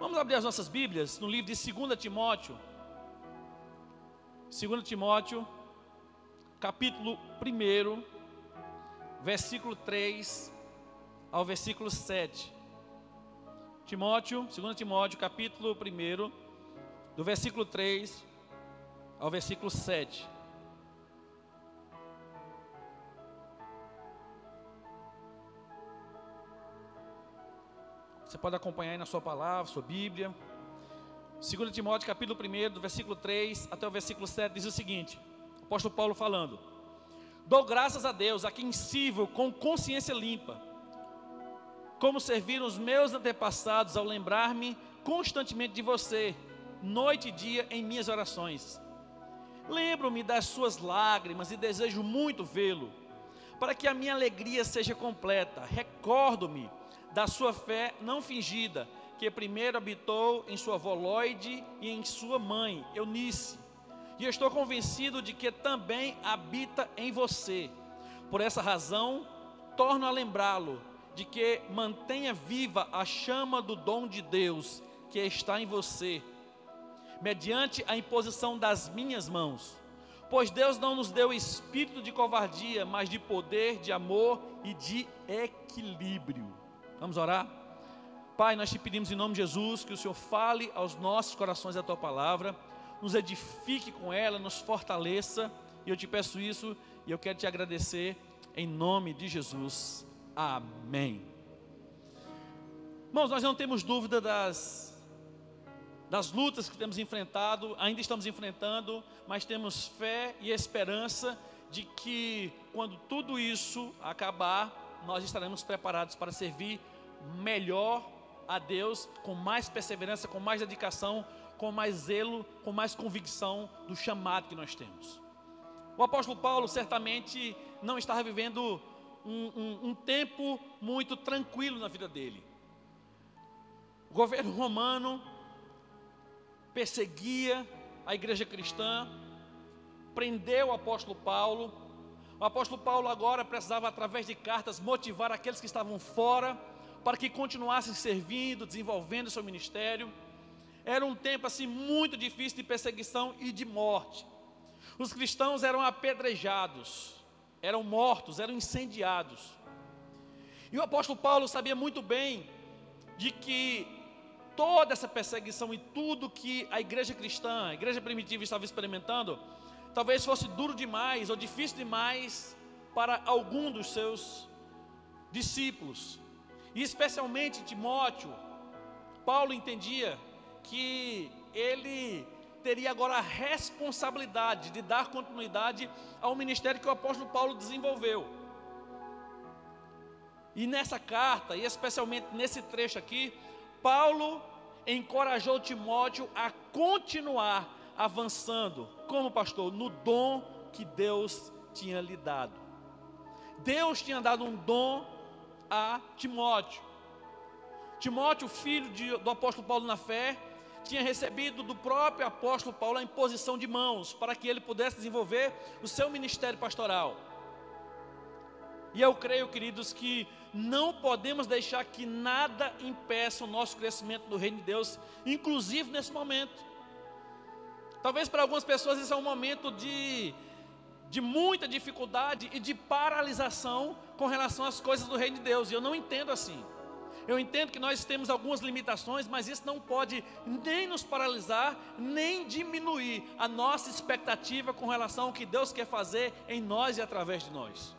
Vamos abrir as nossas Bíblias no livro de 2 Timóteo. 2 Timóteo, capítulo 1, versículo 3 ao versículo 7. 2 Timóteo, capítulo 1, do versículo 3 ao versículo 7. Você pode acompanhar aí na sua palavra, sua Bíblia. 2 Timóteo, capítulo 1, do versículo 3 até o versículo 7, diz o seguinte: o apóstolo Paulo falando: dou graças a Deus, a quem sirvo com consciência limpa, como serviram os meus antepassados ao lembrar-me constantemente de você, noite e dia em minhas orações. Lembro-me das suas lágrimas e desejo muito vê-lo, para que a minha alegria seja completa. Recordo-me da sua fé não fingida, que primeiro habitou em sua avó Loide e em sua mãe, Eunice, e estou convencido de que também habita em você. Por essa razão, torno a lembrá-lo de que mantenha viva a chama do dom de Deus que está em você, mediante a imposição das minhas mãos. Pois Deus não nos deu espírito de covardia, mas de poder, de amor e de equilíbrio. Vamos orar? Pai, nós te pedimos em nome de Jesus que o Senhor fale aos nossos corações a tua palavra, nos edifique com ela, nos fortaleça, e eu te peço isso e eu quero te agradecer em nome de Jesus. Amém. Irmãos, nós não temos dúvida das lutas que temos enfrentado, ainda estamos enfrentando, mas temos fé e esperança de que quando tudo isso acabar, nós estaremos preparados para servir melhor a Deus, com mais perseverança, com mais dedicação, com mais zelo, com mais convicção do chamado que nós temos. O apóstolo Paulo certamente não estava vivendo um tempo muito tranquilo na vida dele. O governo romano perseguia a igreja cristã, prendeu o apóstolo Paulo. O apóstolo Paulo agora precisava, através de cartas, motivar aqueles que estavam fora, para que continuassem servindo, desenvolvendo seu ministério. Era um tempo assim muito difícil de perseguição e de morte. Os cristãos eram apedrejados, eram mortos, eram incendiados. E o apóstolo Paulo sabia muito bem de que toda essa perseguição e tudo que a igreja cristã, a igreja primitiva estava experimentando, talvez fosse duro demais ou difícil demais para algum dos seus discípulos. E especialmente Timóteo. Paulo entendia que ele teria agora a responsabilidade de dar continuidade ao ministério que o apóstolo Paulo desenvolveu. E nessa carta, e especialmente nesse trecho aqui, Paulo encorajou Timóteo a continuar avançando, como pastor, no dom que Deus tinha lhe dado. Deus tinha dado um dom a Timóteo. Timóteo, filho do apóstolo Paulo na fé, tinha recebido do próprio apóstolo Paulo a imposição de mãos, para que ele pudesse desenvolver o seu ministério pastoral. E eu creio, queridos, que não podemos deixar que nada impeça o nosso crescimento do reino de Deus, inclusive nesse momento. Talvez para algumas pessoas esse é um momento de muita dificuldade e de paralisação com relação às coisas do reino de Deus, e eu não entendo assim. Eu entendo que nós temos algumas limitações, mas isso não pode nem nos paralisar, nem diminuir a nossa expectativa com relação ao que Deus quer fazer em nós e através de nós.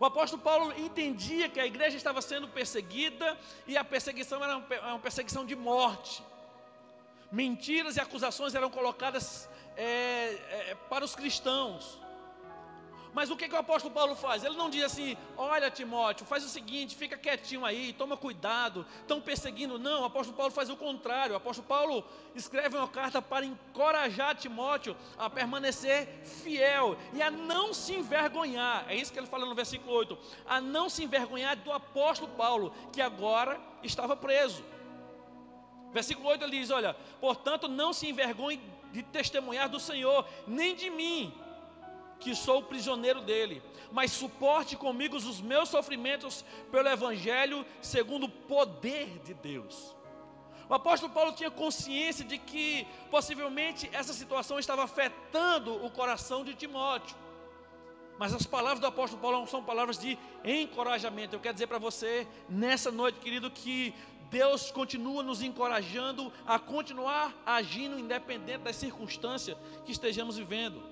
O apóstolo Paulo entendia que a igreja estava sendo perseguida, e a perseguição era uma perseguição de morte. Mentiras e acusações eram colocadas para os cristãos. Mas o que o apóstolo Paulo faz? Ele não diz assim: olha Timóteo, faz o seguinte, fica quietinho aí, toma cuidado, estão perseguindo. Não, o apóstolo Paulo faz o contrário. O apóstolo Paulo escreve uma carta para encorajar Timóteo a permanecer fiel e a não se envergonhar. É isso que ele fala no versículo 8: a não se envergonhar do apóstolo Paulo, que agora estava preso. Versículo 8 ele diz: olha, portanto não se envergonhe de testemunhar do Senhor, nem de mim, que sou prisioneiro dele, mas suporte comigo os meus sofrimentos pelo Evangelho, segundo o poder de Deus. O apóstolo Paulo tinha consciência de que possivelmente essa situação estava afetando o coração de Timóteo. Mas as palavras do apóstolo Paulo são palavras de encorajamento. Eu quero dizer para você, nessa noite, querido, que Deus continua nos encorajando a continuar agindo independente das circunstâncias que estejamos vivendo.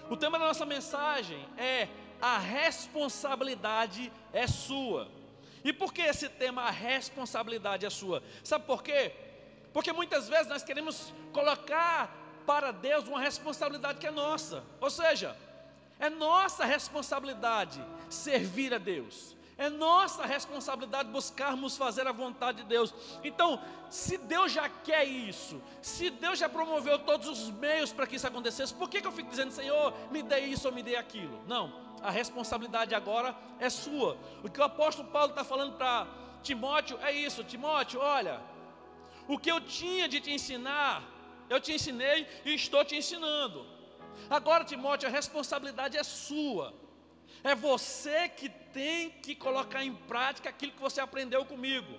O tema da nossa mensagem é: a responsabilidade é sua. E por que esse tema, a responsabilidade é sua? Sabe por quê? Porque muitas vezes nós queremos colocar para Deus uma responsabilidade que é nossa. Ou seja, é nossa responsabilidade servir a Deus. É nossa responsabilidade buscarmos fazer a vontade de Deus. Então, se Deus já quer isso, se Deus já promoveu todos os meios para que isso acontecesse, por que eu fico dizendo, Senhor, me dê isso ou me dê aquilo? Não, a responsabilidade agora é sua. O que o apóstolo Paulo está falando para Timóteo é isso: Timóteo, olha, o que eu tinha de te ensinar, eu te ensinei e estou te ensinando. Agora, Timóteo, a responsabilidade é sua. É você que tem que colocar em prática aquilo que você aprendeu comigo.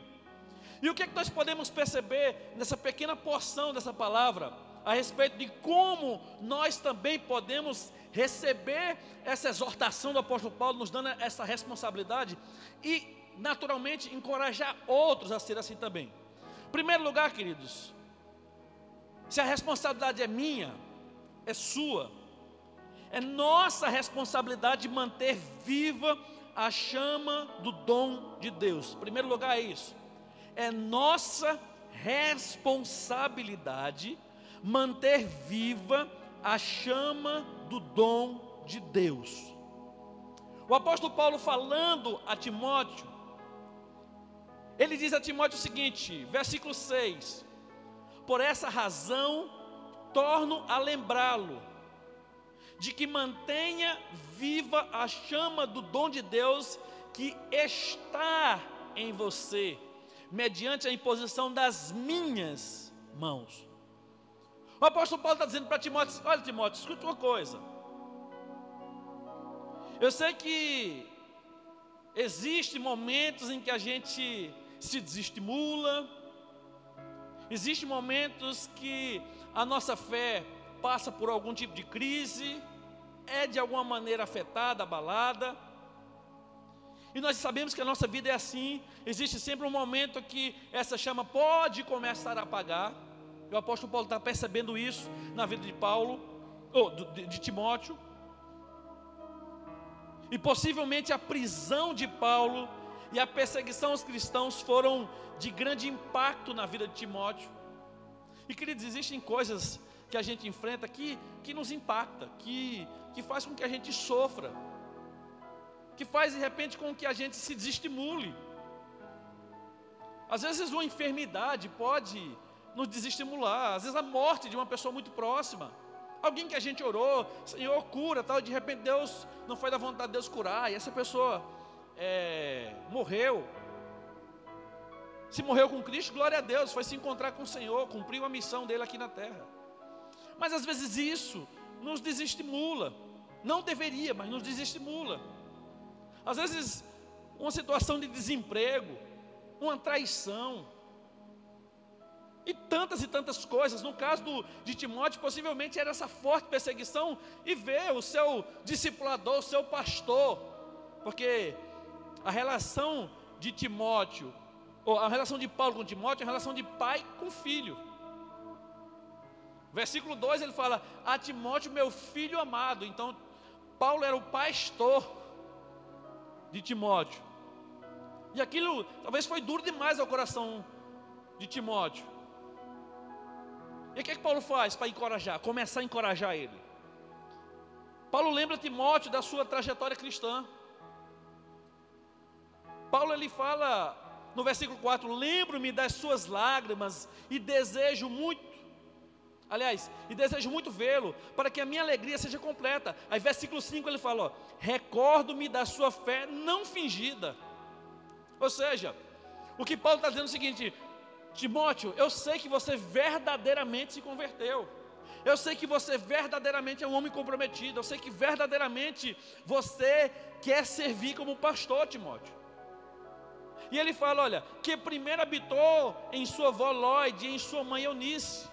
E o que é que nós podemos perceber nessa pequena porção dessa palavra, a respeito de como nós também podemos receber essa exortação do apóstolo Paulo, nos dando essa responsabilidade e, naturalmente, encorajar outros a ser assim também. Em primeiro lugar, queridos, se a responsabilidade é minha, é sua, é nossa responsabilidade manter viva a chama do dom de Deus. Em primeiro lugar é isso. É nossa responsabilidade manter viva a chama do dom de Deus. O apóstolo Paulo, falando a Timóteo, ele diz a Timóteo o seguinte, versículo 6: por essa razão torno a lembrá-lo de que mantenha viva a chama do dom de Deus que está em você, mediante a imposição das minhas mãos. O apóstolo Paulo está dizendo para Timóteo: olha, Timóteo, escuta uma coisa. Eu sei que existem momentos em que a gente se desestimula, existem momentos que a nossa fé passa por algum tipo de crise, é de alguma maneira afetada, abalada. E nós sabemos que a nossa vida é assim. Existe sempre um momento que essa chama pode começar a apagar. E o apóstolo Paulo está percebendo isso na vida de Paulo, ou de Timóteo. E possivelmente a prisão de Paulo e a perseguição aos cristãos foram de grande impacto na vida de Timóteo. E, queridos, existem coisas que a gente enfrenta que nos impacta, que faz com que a gente sofra, que faz de repente com que a gente se desestimule. Às vezes uma enfermidade pode nos desestimular, às vezes a morte de uma pessoa muito próxima, alguém que a gente orou, Senhor, cura, tal, de repente Deus, não foi da vontade de Deus curar, e essa pessoa morreu. Se morreu com Cristo, glória a Deus, foi se encontrar com o Senhor, cumpriu a missão dele aqui na terra. Mas às vezes isso nos desestimula. Não deveria, mas nos desestimula. Às vezes uma situação de desemprego, uma traição, e tantas coisas. No caso de Timóteo, possivelmente era essa forte perseguição, e ver o seu discipulador, o seu pastor, porque a relação de Timóteo, ou a relação de Paulo com Timóteo, é a relação de pai com filho. Versículo 2 ele fala: a Timóteo, meu filho amado. Então Paulo era o pastor de Timóteo, e aquilo talvez foi duro demais ao coração de Timóteo. E o que é que Paulo faz para encorajar, começar a encorajar ele? Paulo lembra Timóteo da sua trajetória cristã. Paulo ele fala no versículo 4: lembro-me das suas lágrimas e desejo muito vê-lo, para que a minha alegria seja completa. Aí versículo 5 ele fala, recordo-me da sua fé não fingida. Ou seja, o que Paulo está dizendo é o seguinte: Timóteo, eu sei que você verdadeiramente se converteu, eu sei que você verdadeiramente é um homem comprometido, eu sei que verdadeiramente você quer servir como pastor, Timóteo. E ele fala, olha, que primeiro habitou em sua avó Lóide e em sua mãe Eunice.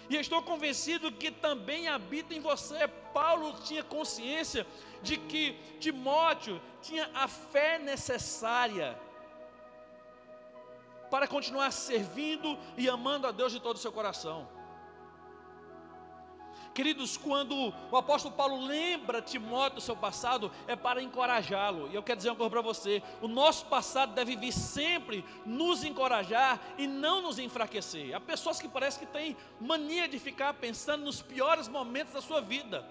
E estou convencido que também habita em você. Paulo tinha consciência de que Timóteo tinha a fé necessária para continuar servindo e amando a Deus de todo o seu coração. Queridos, quando o apóstolo Paulo lembra Timóteo do seu passado, é para encorajá-lo. E eu quero dizer uma coisa para você: o nosso passado deve vir sempre nos encorajar e não nos enfraquecer. Há pessoas que parecem que têm mania de ficar pensando nos piores momentos da sua vida,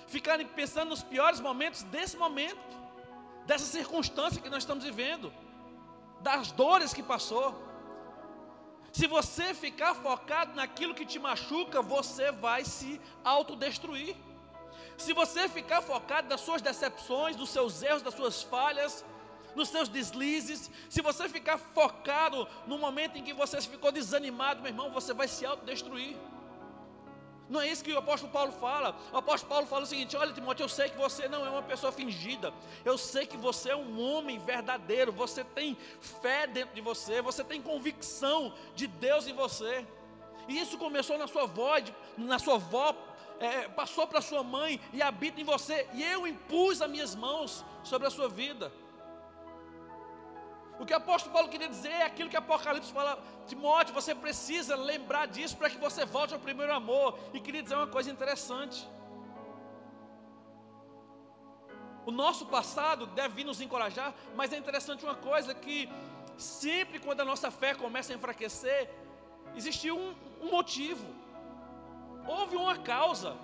ficarem pensando nos piores momentos desse momento, dessa circunstância que nós estamos vivendo, das dores que passou. Se você ficar focado naquilo que te machuca, você vai se autodestruir. Se você ficar focado nas suas decepções, nos seus erros, nas suas falhas, nos seus deslizes, se você ficar focado no momento em que você ficou desanimado, meu irmão, você vai se autodestruir. Não é isso que o apóstolo Paulo fala. O apóstolo Paulo fala o seguinte: olha, Timóteo, eu sei que você não é uma pessoa fingida, eu sei que você é um homem verdadeiro, você tem fé dentro de você, você tem convicção de Deus em você. E isso começou na sua avó, passou para sua mãe e habita em você. E eu impus as minhas mãos sobre a sua vida. O que o apóstolo Paulo queria dizer é aquilo que Apocalipse fala: Timóteo, você precisa lembrar disso para que você volte ao primeiro amor. E queria dizer uma coisa interessante: o nosso passado deve vir nos encorajar, mas é interessante uma coisa, que sempre quando a nossa fé começa a enfraquecer, existiu um motivo, houve uma causa.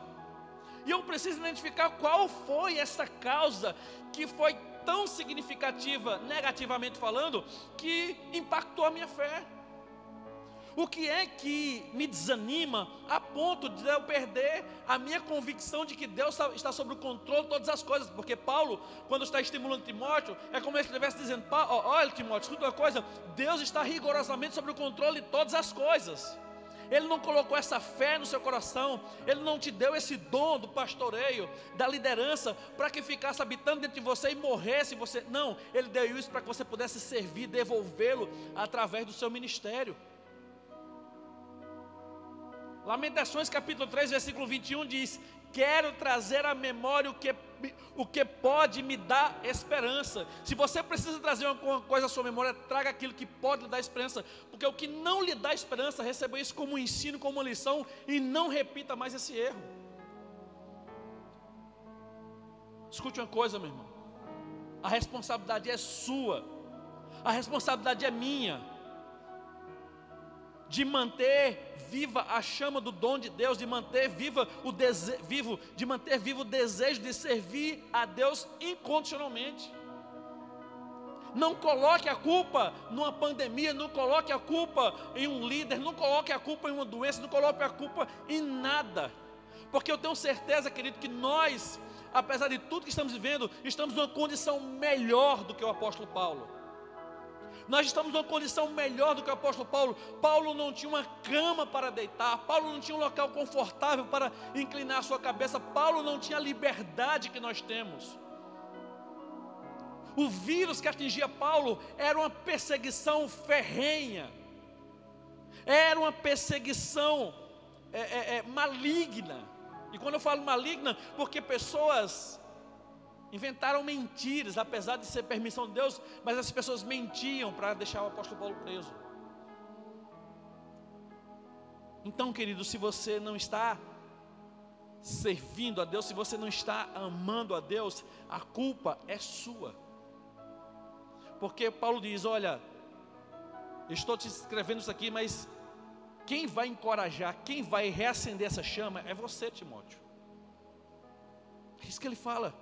E eu preciso identificar qual foi essa causa que foi tão significativa, negativamente falando, que impactou a minha fé. O que é que me desanima a ponto de eu perder a minha convicção de que Deus está sob o controle de todas as coisas? Porque Paulo, quando está estimulando Timóteo, é como se ele estivesse dizendo: olha, Timóteo, escuta uma coisa, Deus está rigorosamente sob o controle de todas as coisas. Ele não colocou essa fé no seu coração, Ele não te deu esse dom do pastoreio, da liderança, para que ficasse habitando dentro de você e morresse você. Não, Ele deu isso para que você pudesse servir, devolvê-lo através do seu ministério. Lamentações capítulo 3, versículo 21 diz: quero trazer à memória o que pode me dar esperança. Se você precisa trazer alguma coisa à sua memória, traga aquilo que pode lhe dar esperança, porque o que não lhe dá esperança, receba isso como um ensino, como uma lição, e não repita mais esse erro. Escute uma coisa, meu irmão: a responsabilidade é sua, a responsabilidade é minha, de manter viva a chama do dom de Deus, de manter vivo o desejo de servir a Deus incondicionalmente. Não coloque a culpa numa pandemia, não coloque a culpa em um líder, não coloque a culpa em uma doença, não coloque a culpa em nada, porque eu tenho certeza, querido, que nós, apesar de tudo que estamos vivendo, estamos numa condição melhor do que o apóstolo Paulo. Nós estamos numa condição melhor do que o apóstolo Paulo. Paulo não tinha uma cama para deitar, Paulo não tinha um local confortável para inclinar a sua cabeça, Paulo não tinha a liberdade que nós temos. O vírus que atingia Paulo era uma perseguição ferrenha, era uma perseguição maligna. E quando eu falo maligna, porque pessoas inventaram mentiras, apesar de ser permissão de Deus, mas as pessoas mentiam para deixar o apóstolo Paulo preso. Então, querido, se você não está servindo a Deus, se você não está amando a Deus, a culpa é sua. Porque Paulo diz: olha, eu estou te escrevendo isso aqui, mas quem vai encorajar, quem vai reacender essa chama é você, Timóteo. É isso que ele fala.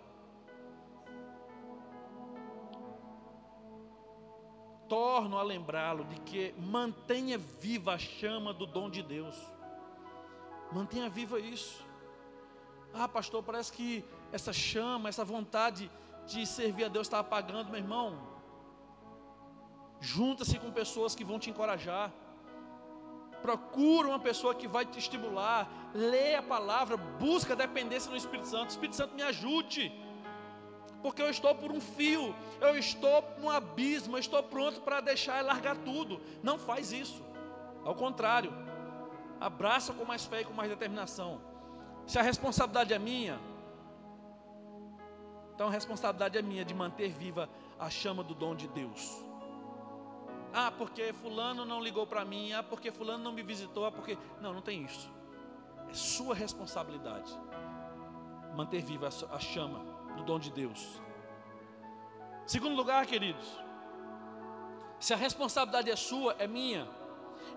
Torno a lembrá-lo de que mantenha viva a chama do dom de Deus. Mantenha viva isso. Ah, pastor, parece que essa chama, essa vontade de servir a Deus está apagando. Meu irmão, junta-se com pessoas que vão te encorajar. Procura uma pessoa que vai te estimular. Lê a palavra, busca a dependência no Espírito Santo. Espírito Santo, me ajude. porque eu estou por um fio, eu estou num abismo, eu estou pronto para deixar e largar tudo. Não faz isso. Ao contrário, abraça com mais fé e com mais determinação. Se a responsabilidade é minha, então a responsabilidade é minha de manter viva a chama do dom de Deus. Ah, porque fulano não ligou para mim, ah, porque fulano não me visitou, ah, porque... Não tem isso. É sua responsabilidade manter viva a chama do dom de Deus. Segundo lugar, queridos, se a responsabilidade é sua, é minha,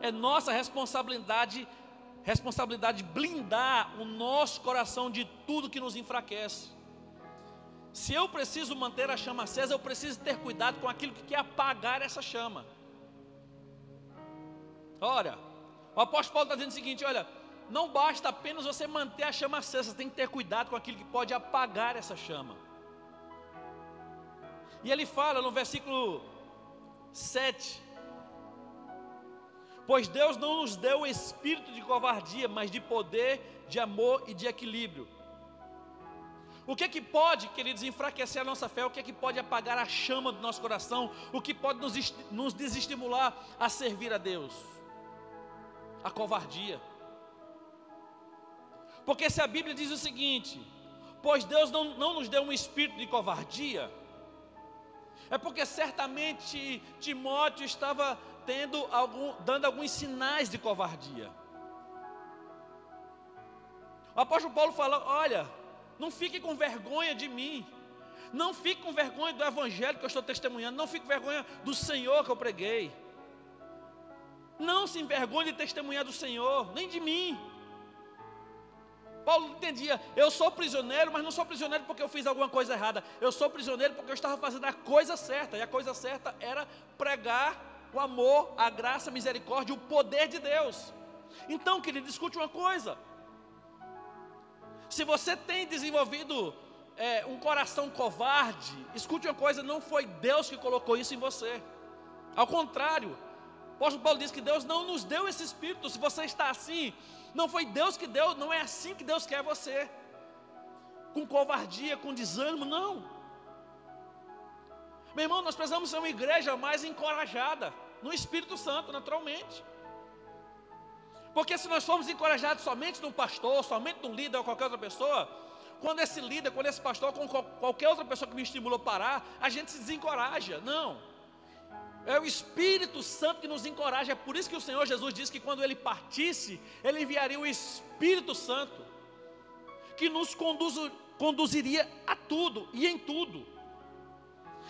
é nossa responsabilidade blindar o nosso coração de tudo que nos enfraquece. Se eu preciso manter a chama acesa, eu preciso ter cuidado com aquilo que quer apagar essa chama. Olha, o apóstolo Paulo está dizendo o seguinte: olha, não basta apenas você manter a chama acesa, você tem que ter cuidado com aquilo que pode apagar essa chama. E ele fala no versículo 7: pois Deus não nos deu o espírito de covardia, mas de poder, de amor e de equilíbrio. O que é que pode, queridos, enfraquecer a nossa fé? O que é que pode apagar a chama do nosso coração? O que pode nos desestimular a servir a Deus? A covardia. Porque se a Bíblia diz o seguinte: pois Deus não nos deu um espírito de covardia, é porque certamente Timóteo estava dando alguns sinais de covardia. O apóstolo Paulo fala: olha, não fique com vergonha de mim, não fique com vergonha do evangelho que eu estou testemunhando, não fique com vergonha do Senhor que eu preguei, não se envergonhe de testemunhar do Senhor, nem de mim. Paulo entendia: eu sou prisioneiro, mas não sou prisioneiro porque eu fiz alguma coisa errada, eu sou prisioneiro porque eu estava fazendo a coisa certa, e a coisa certa era pregar o amor, a graça, a misericórdia, o poder de Deus. Então, querido, escute uma coisa: se você tem desenvolvido um coração covarde, escute uma coisa, não foi Deus que colocou isso em você. Ao contrário, o apóstolo Paulo diz que Deus não nos deu esse espírito. Se você está assim, não foi Deus que deu, não é assim que Deus quer você, com covardia, com desânimo, não. Meu irmão, nós precisamos ser uma igreja mais encorajada no Espírito Santo, naturalmente. Porque se nós formos encorajados somente num pastor, somente num líder ou qualquer outra pessoa, quando esse líder, quando esse pastor, com qualquer outra pessoa que me estimulou a parar, a gente se desencoraja. Não, é o Espírito Santo que nos encoraja. É por isso que o Senhor Jesus disse que quando Ele partisse, Ele enviaria o Espírito Santo, que nos conduziria a tudo e em tudo.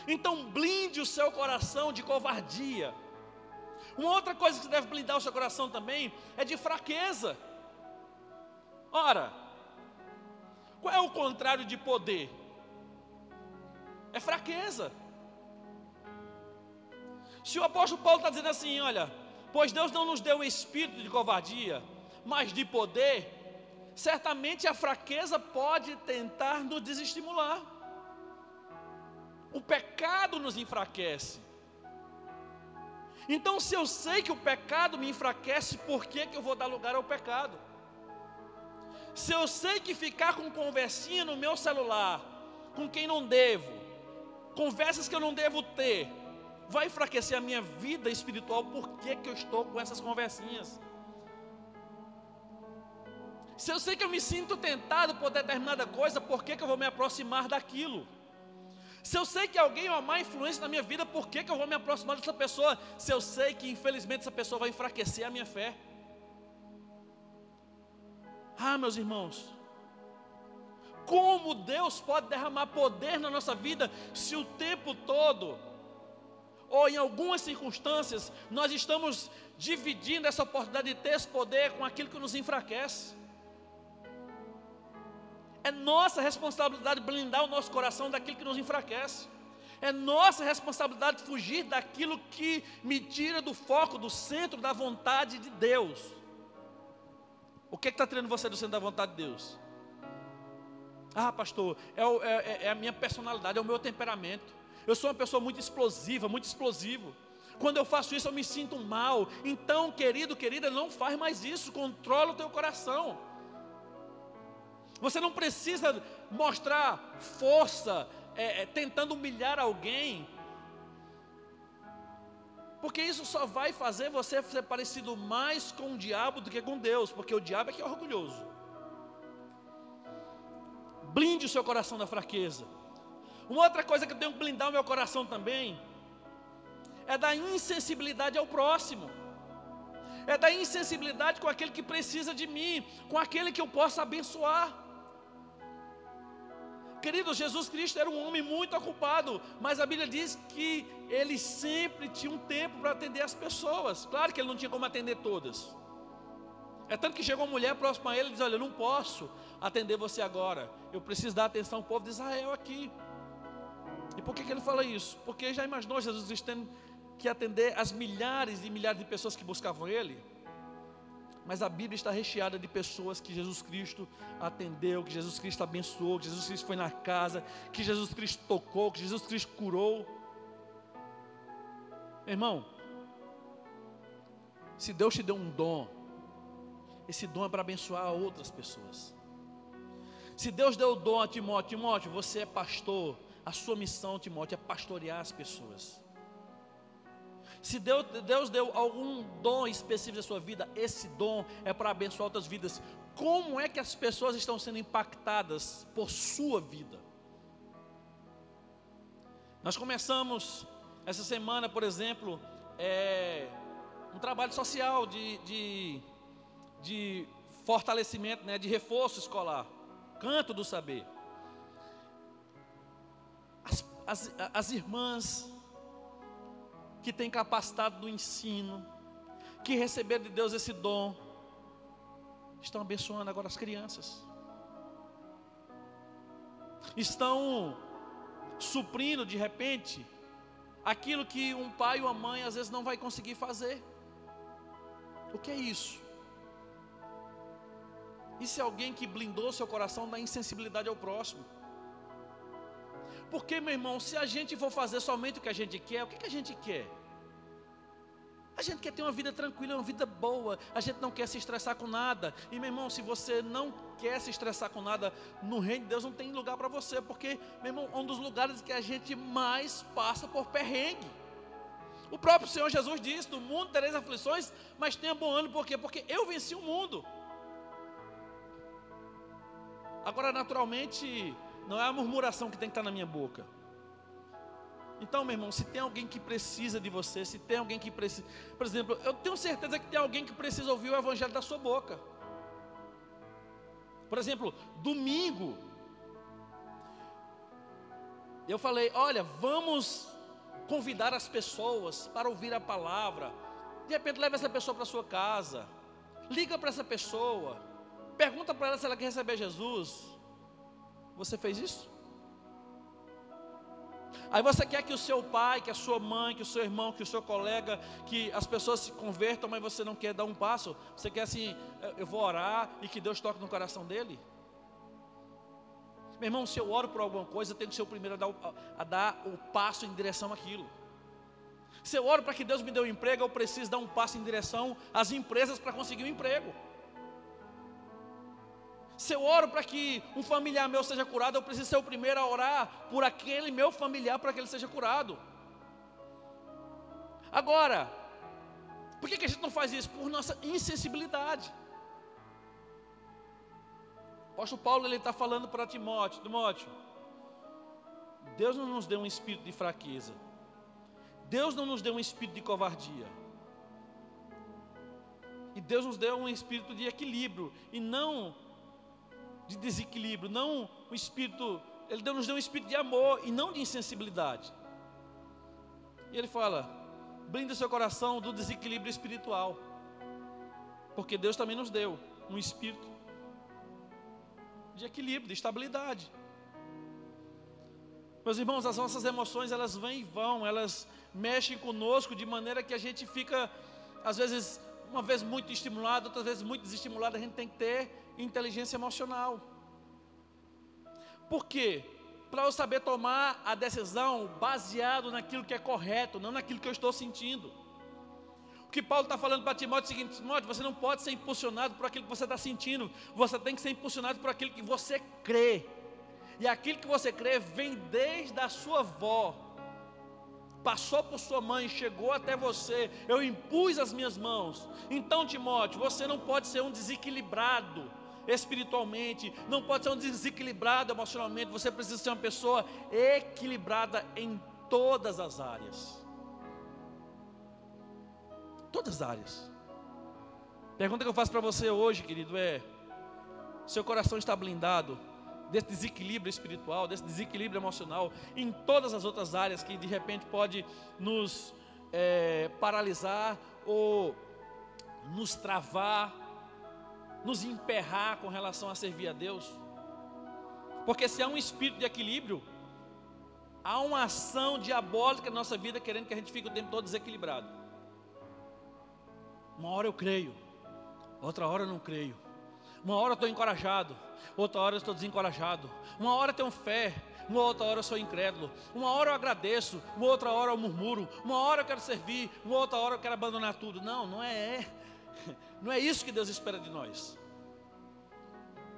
Então blinde o seu coração de covardia. Uma outra coisa que você deve blindar o seu coração também é de fraqueza. Ora, qual é o contrário de poder? É fraqueza. Se o apóstolo Paulo está dizendo assim: olha, pois Deus não nos deu o espírito de covardia, mas de poder, certamente a fraqueza pode tentar nos desestimular. O pecado nos enfraquece. Então, se eu sei que o pecado me enfraquece, por que eu vou dar lugar ao pecado? Se eu sei que ficar com conversinha no meu celular, com quem não devo, conversas que eu não devo ter, vai enfraquecer a minha vida espiritual, por que eu estou com essas conversinhas? Se eu sei que eu me sinto tentado por determinada coisa, por que eu vou me aproximar daquilo? Se eu sei que alguém é uma má influência na minha vida, por que eu vou me aproximar dessa pessoa? Se eu sei que infelizmente essa pessoa vai enfraquecer a minha fé. Ah, meus irmãos, como Deus pode derramar poder na nossa vida, se o tempo todo, ou em algumas circunstâncias, nós estamos dividindo essa oportunidade de ter esse poder com aquilo que nos enfraquece? É nossa responsabilidade blindar o nosso coração daquilo que nos enfraquece. É nossa responsabilidade fugir daquilo que me tira do foco, do centro da vontade de Deus. O que está tirando você do centro da vontade de Deus? Ah, pastor, é a minha personalidade, é o meu temperamento. Eu sou uma pessoa muito explosiva, muito explosivo. Quando eu faço isso eu me sinto mal. Então, querido, querida, não faz mais isso. Controla o teu coração. Você não precisa mostrar força, tentando humilhar alguém, porque isso só vai fazer você ser parecido mais com o diabo do que com Deus, porque o diabo é que é orgulhoso. Blinde o seu coração da fraqueza. Uma outra coisa que eu tenho que blindar o meu coração também é da insensibilidade ao próximo, é da insensibilidade com aquele que precisa de mim, com aquele que eu possa abençoar. Querido, Jesus Cristo era um homem muito ocupado, mas a Bíblia diz que ele sempre tinha um tempo para atender as pessoas. Claro que ele não tinha como atender todas. É tanto que chegou uma mulher próxima a ele e diz: olha, eu não posso atender você agora, eu preciso dar atenção ao povo de Israel aqui. E por que ele fala isso? Porque já imaginou Jesus Cristo tendo que atender as milhares e milhares de pessoas que buscavam ele? Mas a Bíblia está recheada de pessoas que Jesus Cristo atendeu, que Jesus Cristo abençoou, que Jesus Cristo foi na casa, que Jesus Cristo tocou, que Jesus Cristo curou. Irmão, se Deus te deu um dom, esse dom é para abençoar outras pessoas. Se Deus deu o dom a Timóteo: Timóteo, você é pastor, a sua missão, Timóteo, é pastorear as pessoas. Se Deus deu algum dom específico da sua vida, esse dom é para abençoar outras vidas. Como é que as pessoas estão sendo impactadas por sua vida? Nós começamos essa semana, por exemplo, um trabalho social de fortalecimento, né, de reforço escolar, Canto do Saber. As irmãs que têm capacitado do ensino, que receberam de Deus esse dom, estão abençoando agora as crianças, estão suprindo de repente aquilo que um pai ou uma mãe às vezes não vai conseguir fazer. O que é isso? Isso é alguém que blindou seu coração da insensibilidade ao próximo. Porque, meu irmão, se a gente for fazer somente o que a gente quer, o que a gente quer? A gente quer ter uma vida tranquila, uma vida boa. A gente não quer se estressar com nada. E, meu irmão, se você não quer se estressar com nada, no reino de Deus não tem lugar para você. Porque, meu irmão, é um dos lugares que a gente mais passa por perrengue. O próprio Senhor Jesus disse: no mundo tereis aflições, mas tenha bom ânimo. Por quê? Porque eu venci o mundo. Agora, naturalmente, não é a murmuração que tem que estar na minha boca. Então, meu irmão, se tem alguém que precisa de você, se tem alguém que precisa... Por exemplo, eu tenho certeza que tem alguém que precisa ouvir o evangelho da sua boca. Por exemplo, domingo, eu falei: olha, vamos convidar as pessoas para ouvir a palavra. De repente, leva essa pessoa para sua casa, liga para essa pessoa, pergunta para ela se ela quer receber Jesus. Você fez isso? Aí você quer que o seu pai, que a sua mãe, que o seu irmão, que o seu colega, que as pessoas se convertam, mas você não quer dar um passo. Você quer assim: eu vou orar e que Deus toque no coração dele. Meu irmão, se eu oro por alguma coisa, eu tenho que ser o primeiro a dar o passo em direção àquilo. Se eu oro para que Deus me dê um emprego, eu preciso dar um passo em direção às empresas para conseguir um emprego. Se eu oro para que um familiar meu seja curado, eu preciso ser o primeiro a orar por aquele meu familiar para que ele seja curado. Agora, por que a gente não faz isso? Por nossa insensibilidade. O apóstolo Paulo, ele está falando para Timóteo: Timóteo, Deus não nos deu um espírito de fraqueza, Deus não nos deu um espírito de covardia, e Deus nos deu um espírito de equilíbrio e não de desequilíbrio, não um espírito. Ele nos deu um espírito de amor e não de insensibilidade. E ele fala: blinde o seu coração do desequilíbrio espiritual, porque Deus também nos deu um espírito de equilíbrio, de estabilidade. Meus irmãos, as nossas emoções, elas vêm e vão, elas mexem conosco de maneira que a gente fica, às vezes, uma vez muito estimulado, outras vezes muito desestimulado. A gente tem que ter inteligência emocional. Por quê? Para eu saber tomar a decisão baseado naquilo que é correto, não naquilo que eu estou sentindo. O que Paulo está falando para Timóteo é o seguinte: Timóteo, você não pode ser impulsionado por aquilo que você está sentindo, você tem que ser impulsionado por aquilo que você crê. E aquilo que você crê vem desde a sua avó, passou por sua mãe, chegou até você. Eu impus as minhas mãos. Então, Timóteo, você não pode ser um desequilibrado espiritualmente, não pode ser um desequilibrado emocionalmente. Você precisa ser uma pessoa equilibrada em todas as áreas. Todas as áreas. Pergunta que eu faço para você hoje, querido, é: seu coração está blindado desse desequilíbrio espiritual, desse desequilíbrio emocional, em todas as outras áreas que de repente pode nos paralisar ou nos travar, nos emperrar com relação a servir a Deus? Porque se há um espírito de equilíbrio, há uma ação diabólica na nossa vida querendo que a gente fique o tempo todo desequilibrado. Uma hora eu creio, outra hora eu não creio. Uma hora eu estou encorajado, outra hora eu estou desencorajado. Uma hora eu tenho fé, uma outra hora eu sou incrédulo. Uma hora eu agradeço, uma outra hora eu murmuro. Uma hora eu quero servir, uma outra hora eu quero abandonar tudo. Não é isso que Deus espera de nós.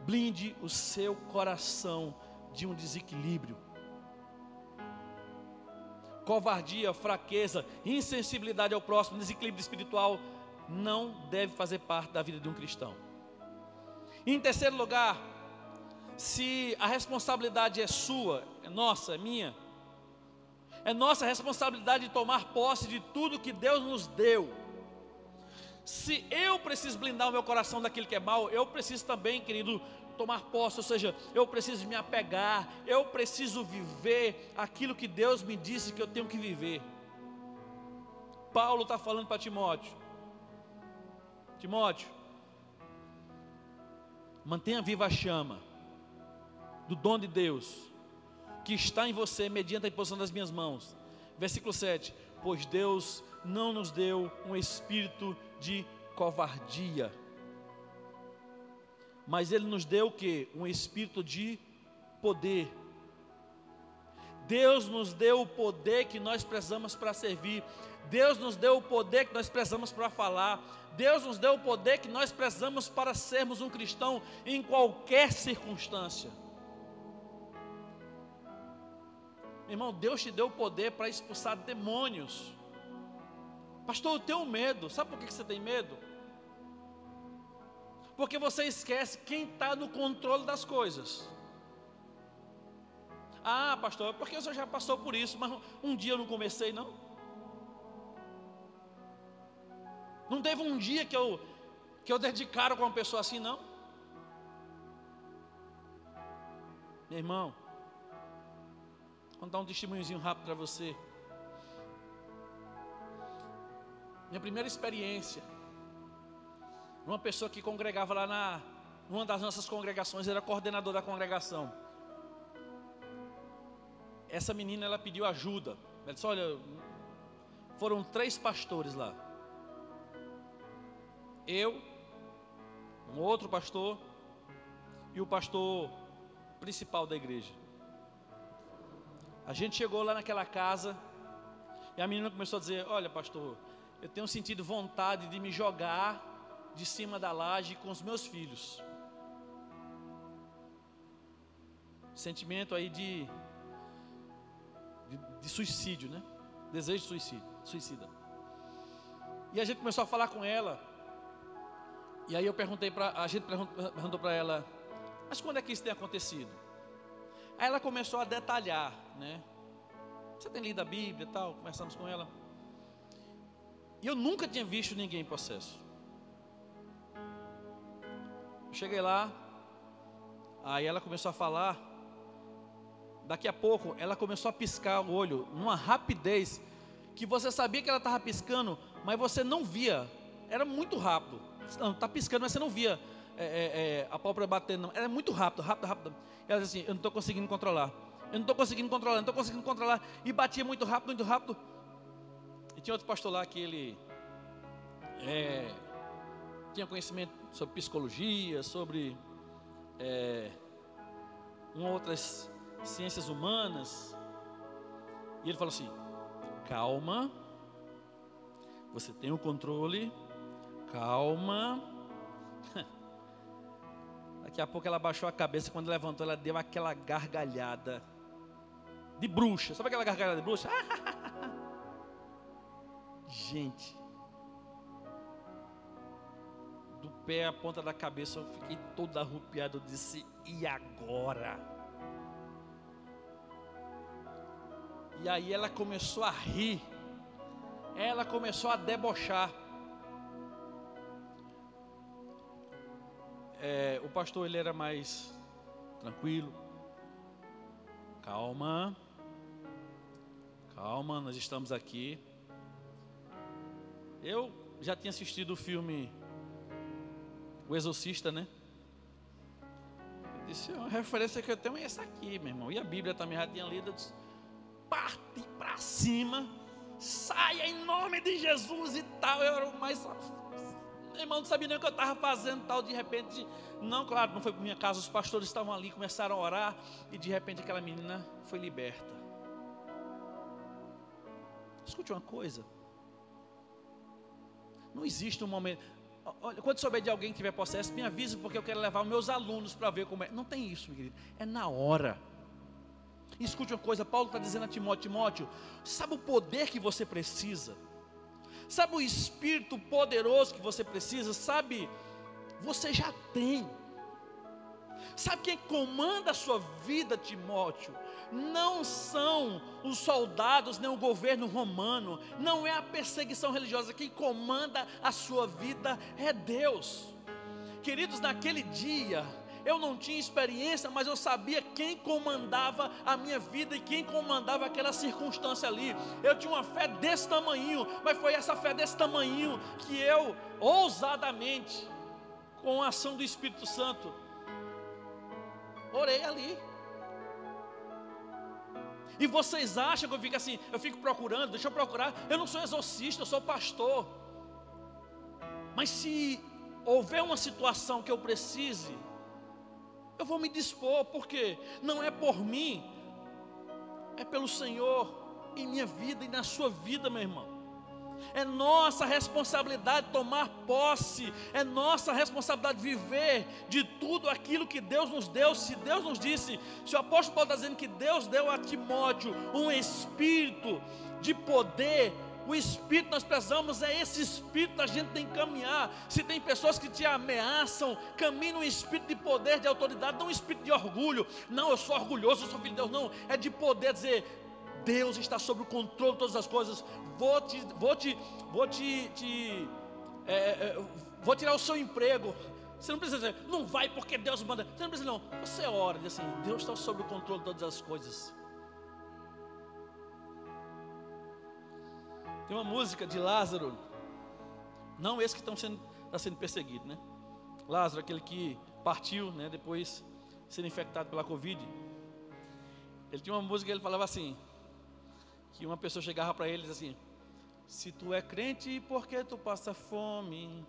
Blinde o seu coração de um desequilíbrio. Covardia, fraqueza, insensibilidade ao próximo, desequilíbrio espiritual não deve fazer parte da vida de um cristão. Em terceiro lugar, se a responsabilidade é sua, é nossa, é minha, é nossa responsabilidade de tomar posse de tudo que Deus nos deu. Se eu preciso blindar o meu coração daquilo que é mal, eu preciso também, querido, tomar posse, ou seja, eu preciso me apegar, eu preciso viver aquilo que Deus me disse que eu tenho que viver. Paulo está falando para Timóteo: Timóteo, mantenha viva a chama do dom de Deus que está em você mediante a imposição das minhas mãos. Versículo 7: pois Deus não nos deu um espírito de covardia, mas Ele nos deu o quê? Um espírito de poder. Deus nos deu o poder que nós precisamos para servir. Deus nos deu o poder que nós precisamos para falar. Deus nos deu o poder que nós precisamos para sermos um cristão em qualquer circunstância. Irmão, Deus te deu o poder para expulsar demônios. Pastor, eu tenho medo. Sabe por que você tem medo? Porque você esquece quem está no controle das coisas. Ah, pastor, porque o senhor já passou por isso, mas um dia eu não comecei, não? Não teve um dia que eu dedicaram com uma pessoa assim, não? Meu irmão, vou contar um testemunhozinho rápido para você. Minha primeira experiência, uma pessoa que congregava lá numa das nossas congregações, era coordenador da congregação. Essa menina, ela pediu ajuda. Ela disse: olha, foram 3 pastores lá. Eu, um outro pastor e o pastor principal da igreja. A gente chegou lá naquela casa e a menina começou a dizer: olha, pastor, eu tenho sentido vontade de me jogar de cima da laje com os meus filhos. Sentimento aí de suicídio, né? Desejo de suicida. E a gente começou a falar com ela. E aí a gente perguntou para ela: mas quando é que isso tem acontecido? Aí ela começou a detalhar, né? Você tem lido a Bíblia e tal? Conversamos com ela. E eu nunca tinha visto ninguém em processo. Eu cheguei lá, aí ela começou a falar. Daqui a pouco ela começou a piscar o olho numa rapidez que você sabia que ela estava piscando, mas você não via. Era muito rápido. Não, está piscando, mas você não via a pálpebra batendo, não. Era muito rápido. Ela disse assim: eu não estou conseguindo controlar. não estou conseguindo controlar. E batia muito rápido. E tinha outro pastor lá que ele tinha conhecimento sobre psicologia, sobre outras ciências humanas. E ele falou assim: calma, você tem o controle, calma. Daqui a pouco ela baixou a cabeça, quando levantou ela deu aquela gargalhada de bruxa. Sabe aquela gargalhada de bruxa? Gente, do pé à ponta da cabeça eu fiquei todo arrupiado. Eu disse, e agora? E aí ela começou a rir, ela começou a debochar. O pastor, ele era mais tranquilo. Calma, calma, nós estamos aqui. Eu já tinha assistido o filme O Exorcista, né? Eu disse, a referência que eu tenho é essa aqui, meu irmão. E a Bíblia também já tinha lido. Eu disse, parte para cima, saia em nome de Jesus e tal. Eu era o mais... Meu irmão, não sabia nem o que eu estava fazendo, tal. De repente, não, claro, não foi por minha casa. Os pastores estavam ali, começaram a orar. E de repente aquela menina foi liberta. Escute uma coisa. Não existe um momento... Olha, quando souber de alguém que tiver possesso, me avise, porque eu quero levar os meus alunos para ver como é. Não tem isso, meu querido. É na hora. Escute uma coisa, Paulo está dizendo a Timóteo, Timóteo, sabe o poder que você precisa? Sabe o Espírito poderoso que você precisa? Sabe, você já tem. Sabe quem comanda a sua vida, Timóteo? Não são os soldados, nem o governo romano, não é a perseguição religiosa. Quem comanda a sua vida é Deus. Queridos, naquele dia eu não tinha experiência, mas eu sabia quem comandava a minha vida e quem comandava aquela circunstância ali. Eu tinha uma fé desse tamanho, mas foi essa fé desse tamanho que eu, ousadamente, com a ação do Espírito Santo, orei ali. E vocês acham que eu fico assim, eu fico procurando, deixa eu procurar. Eu não sou exorcista, eu sou pastor. Mas se houver uma situação que eu precise, eu vou me dispor, porque não é por mim, é pelo Senhor em minha vida e na sua vida, meu irmão. É nossa responsabilidade tomar posse, é nossa responsabilidade viver de tudo aquilo que Deus nos deu. Se Deus nos disse, se o apóstolo Paulo está dizendo que Deus deu a Timóteo um espírito de poder, o espírito que nós precisamos é esse espírito que a gente tem que caminhar. Se tem pessoas que te ameaçam, caminhe no espírito de poder, de autoridade, não um espírito de orgulho. Não, eu sou orgulhoso, eu sou filho de Deus. Não, é de poder dizer, Deus está sob o controle de todas as coisas. Vou tirar o seu emprego. Você não precisa dizer, não vai porque Deus manda. Você não precisa não, você ora, diz assim, Deus está sob o controle de todas as coisas. Tem uma música de Lázaro, não esse que está sendo perseguido, né? Lázaro, aquele que partiu, né? Depois de ser infectado pela Covid. Ele tinha uma música que ele falava assim, que uma pessoa chegava para ele e dizia assim, se tu é crente, por que tu passa fome?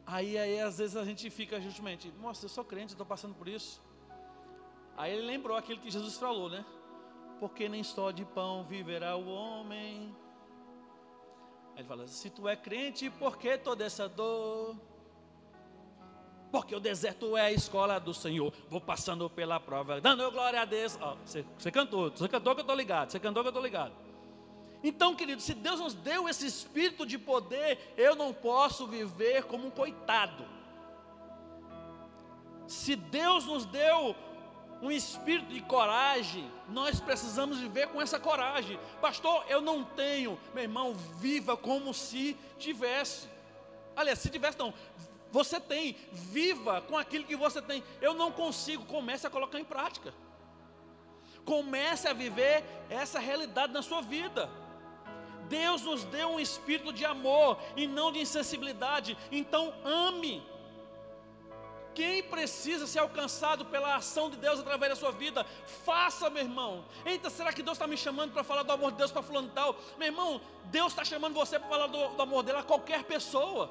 Aí às vezes a gente fica justamente, nossa, eu sou crente, eu estou passando por isso. Aí ele lembrou aquilo que Jesus falou, né? Porque nem só de pão viverá o homem. Aí ele fala, se tu é crente, por que toda essa dor? Porque o deserto é a escola do Senhor. Vou passando pela prova, dando glória a Deus. Você cantou que eu estou ligado. Você cantou que eu estou ligado. Então, querido, se Deus nos deu esse espírito de poder, eu não posso viver como um coitado. Se Deus nos deu um espírito de coragem, nós precisamos viver com essa coragem. Pastor, eu não tenho. Meu irmão, viva como se tivesse. Aliás, se tivesse não, você tem. Viva com aquilo que você tem. Eu não consigo, comece a colocar em prática. Comece a viver essa realidade na sua vida. Deus nos deu um espírito de amor e não de insensibilidade. Então ame. Quem precisa ser alcançado pela ação de Deus através da sua vida, faça, meu irmão. Eita, será que Deus está me chamando para falar do amor de Deus para fulano e tal? Meu irmão, Deus está chamando você para falar do amor dele a qualquer pessoa.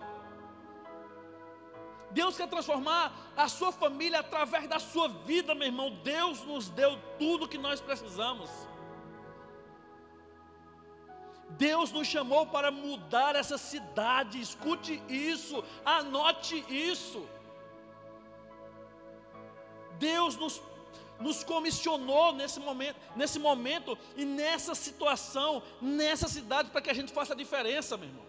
Deus quer transformar a sua família através da sua vida, meu irmão. Deus nos deu tudo que nós precisamos. Deus nos chamou para mudar essa cidade. Escute isso, anote isso. Deus nos comissionou nesse momento e nessa situação, nessa cidade, para que a gente faça a diferença, meu irmão.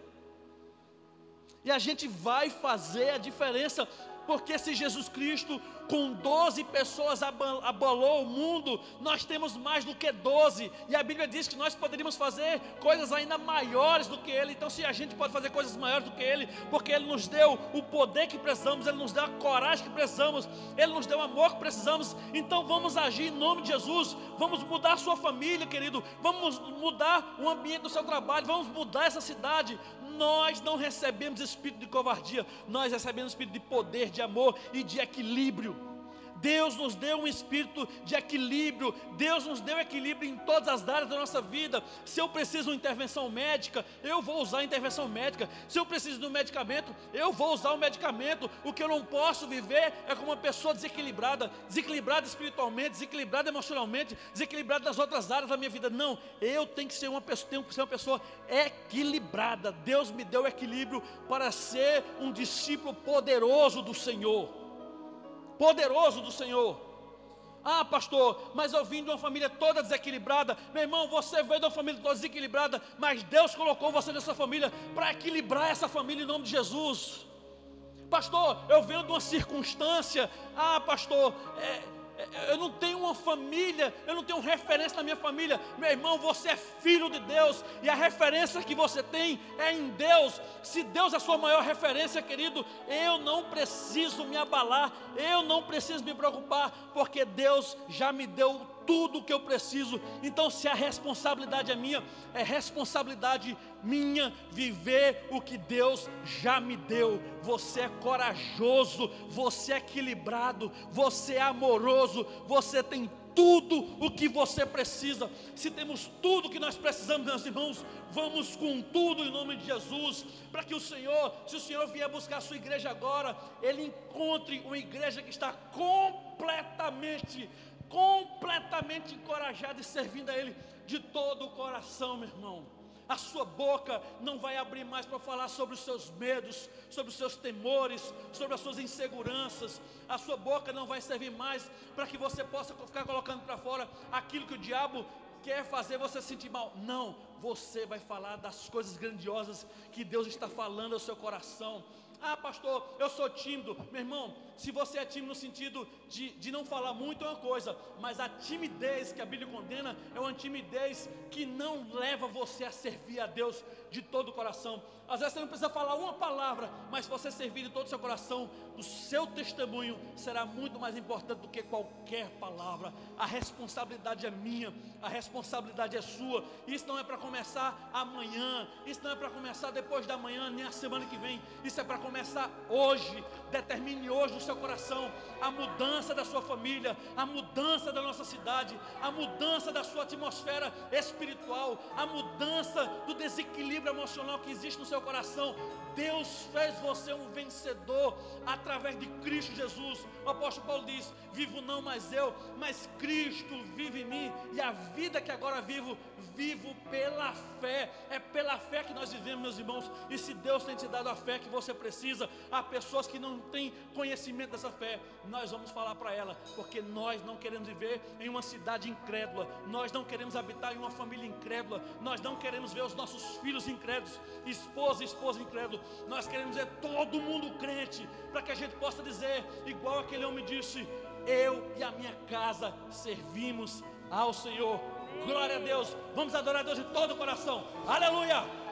E a gente vai fazer a diferença, porque se Jesus Cristo com 12 pessoas abalou o mundo, nós temos mais do que 12, e a Bíblia diz que nós poderíamos fazer coisas ainda maiores do que Ele. Então se a gente pode fazer coisas maiores do que Ele, porque Ele nos deu o poder que precisamos, Ele nos deu a coragem que precisamos, Ele nos deu o amor que precisamos, então vamos agir em nome de Jesus, vamos mudar a sua família, querido, vamos mudar o ambiente do seu trabalho, vamos mudar essa cidade. Nós não recebemos espírito de covardia, nós recebemos espírito de poder, de amor e de equilíbrio. Deus nos deu um espírito de equilíbrio, Deus nos deu equilíbrio em todas as áreas da nossa vida. Se eu preciso de uma intervenção médica, eu vou usar a intervenção médica. Se eu preciso de um medicamento, eu vou usar o medicamento. O que eu não posso viver é como uma pessoa desequilibrada espiritualmente, desequilibrada emocionalmente, desequilibrada nas outras áreas da minha vida. Não, eu tenho que ser uma pessoa equilibrada. Deus me deu equilíbrio para ser um discípulo poderoso do Senhor. Poderoso do Senhor. Ah, pastor, mas eu vim de uma família toda desequilibrada. Meu irmão, você veio de uma família toda desequilibrada, mas Deus colocou você nessa família para equilibrar essa família em nome de Jesus. Pastor, eu venho de uma circunstância. Ah, pastor, eu não tenho uma família, eu não tenho referência na minha família. Meu irmão, você é filho de Deus, e a referência que você tem é em Deus. Se Deus é a sua maior referência, querido, eu não preciso me abalar, eu não preciso me preocupar, porque Deus já me deu tudo o que eu preciso. Então se a responsabilidade é minha, é responsabilidade minha viver o que Deus já me deu. Você é corajoso, você é equilibrado, você é amoroso, você tem tudo o que você precisa. Se temos tudo o que nós precisamos, meus irmãos, vamos com tudo em nome de Jesus, para que o Senhor, se o Senhor vier buscar a sua igreja agora, Ele encontre uma igreja que está completamente encorajada e servindo a Ele de todo o coração, meu irmão. A sua boca não vai abrir mais para falar sobre os seus medos, sobre os seus temores, sobre as suas inseguranças. A sua boca não vai servir mais para que você possa ficar colocando para fora aquilo que o diabo quer fazer você sentir mal. Não, você vai falar das coisas grandiosas que Deus está falando ao seu coração. Ah, pastor, eu sou tímido. Meu irmão, se você é tímido no sentido de não falar muito é uma coisa, mas a timidez que a Bíblia condena é uma timidez que não leva você a servir a Deus de todo o coração. Às vezes você não precisa falar uma palavra, mas se você servir de todo o seu coração, o seu testemunho será muito mais importante do que qualquer palavra. A responsabilidade é minha, a responsabilidade é sua. Isso não é para começar amanhã, isso não é para começar depois da manhã, nem a semana que vem. Isso é para começar hoje. Determine hoje no seu coração a mudança da sua família, a mudança da nossa cidade, a mudança da sua atmosfera espiritual, a mudança do desequilíbrio emocional que existe no seu coração. Deus fez você um vencedor através de Cristo Jesus. O apóstolo Paulo diz: vivo não mais eu, mas Cristo vive em mim, e a vida que agora vivo pela fé. É pela fé que nós vivemos, meus irmãos. E se Deus tem te dado a fé que você precisa, há pessoas que não têm conhecimento dessa fé, nós vamos falar para ela, porque nós não queremos viver em uma cidade incrédula, nós não queremos habitar em uma família incrédula, nós não queremos ver os nossos filhos incrédulos, esposa incrédulo. Nós queremos ver todo mundo crente, para que a gente possa dizer, igual aquele homem disse: eu e a minha casa servimos ao Senhor. Glória a Deus. Vamos adorar a Deus de todo o coração. Aleluia.